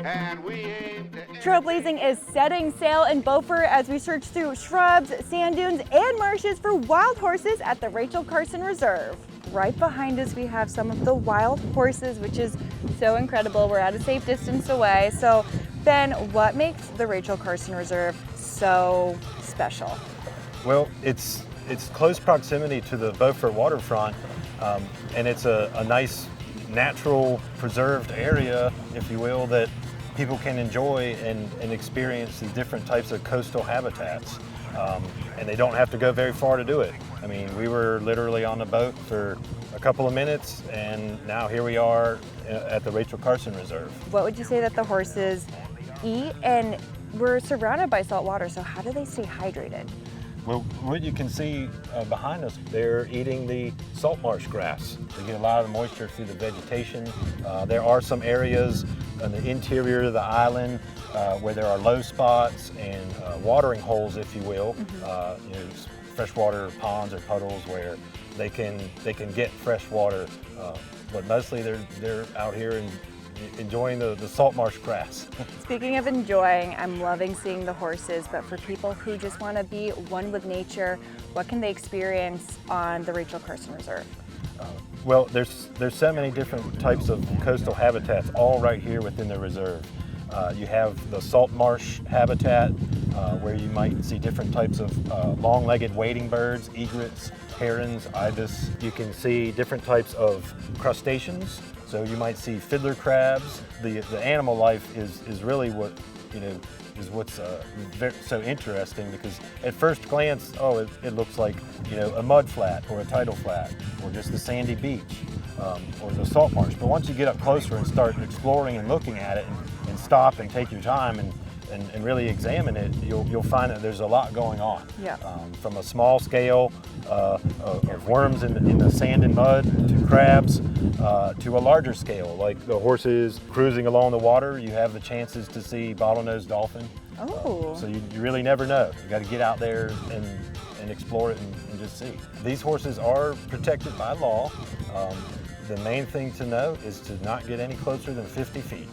and we aim to... Trailblazing is setting sail in Beaufort as we search through shrubs, sand dunes, and marshes for wild horses at the Rachel Carson Reserve. Right behind us we have some of the wild horses, which is so incredible. We're at a safe distance away. So Ben, what makes the Rachel Carson Reserve so special? Well, it's close proximity to the Beaufort waterfront, and it's a nice natural preserved area, if you will, that people can enjoy and experience these different types of coastal habitats. And they don't have to go very far to do it. I mean, we were literally on the boat for a couple of minutes, and now here we are at the Rachel Carson Reserve. What would you say that the horses eat? And we're surrounded by salt water, so how do they stay hydrated? Well, what you can see behind us, they're eating the salt marsh grass. They get a lot of moisture through the vegetation. There are some areas in the interior of the island where there are low spots and watering holes, if you will, freshwater ponds or puddles where they can get fresh water. But mostly they're out here and enjoying the salt marsh grass. Speaking of enjoying, I'm loving seeing the horses, but for people who just want to be one with nature, what can they experience on the Rachel Carson Reserve? Well, there's so many different types of coastal habitats all right here within the reserve. You have the salt marsh habitat where you might see different types of long-legged wading birds, egrets, herons, ibis. You can see different types of crustaceans. So you might see fiddler crabs. The animal life is really what, is what's so interesting, because at first glance, it looks like, a mud flat or a tidal flat or just the sandy beach or the salt marsh. But once you get up closer and start exploring and looking at it and stop and take your time and really examine it, you'll find that there's a lot going on. Yeah. From a small scale of worms in the sand and mud to crabs to a larger scale, like the horses cruising along the water. You have the chances to see bottlenose dolphin. Oh. So you really never know. You got to get out there and explore it and just see. These horses are protected by law. The main thing to know is to not get any closer than 50 feet.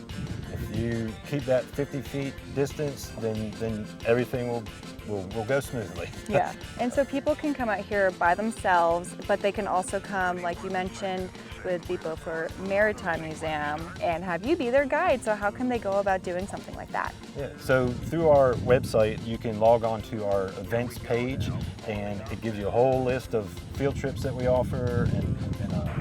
If you keep that 50 feet distance, then everything will go smoothly. Yeah, and so people can come out here by themselves, but they can also come, like you mentioned, with the Beaufort Maritime Museum and have you be their guide. So how can they go about doing something like that? Yeah, so through our website, you can log on to our events page, and it gives you a whole list of field trips that we offer and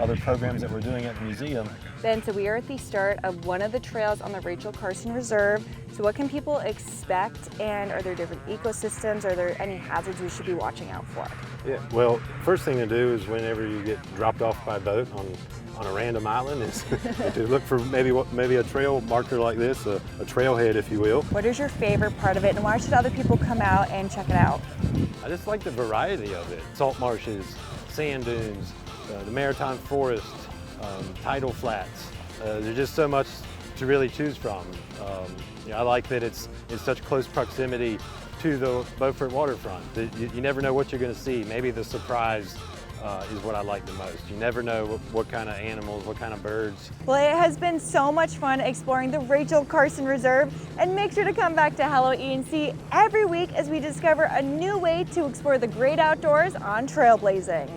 other programs that we're doing at the museum. Ben, so we are at the start of one of the trails on the Rachel Carson Reserve. So what can people expect, and are there different ecosystems? Are there any hazards we should be watching out for? Yeah, well, first thing to do is whenever you get dropped off by boat on a random island is to look for maybe a trail marker like this, a trailhead, if you will. What is your favorite part of it, and why should other people come out and check it out? I just like the variety of it. Salt marshes, sand dunes, the maritime forest, tidal flats. There's just so much to really choose from. I like that it's in such close proximity to the Beaufort waterfront. You never know what you're going to see. Maybe the surprise is what I like the most. You never know what kind of animals, what kind of birds. Well, it has been so much fun exploring the Rachel Carson Reserve, and make sure to come back to Hello E&C every week as we discover a new way to explore the great outdoors on Trailblazing.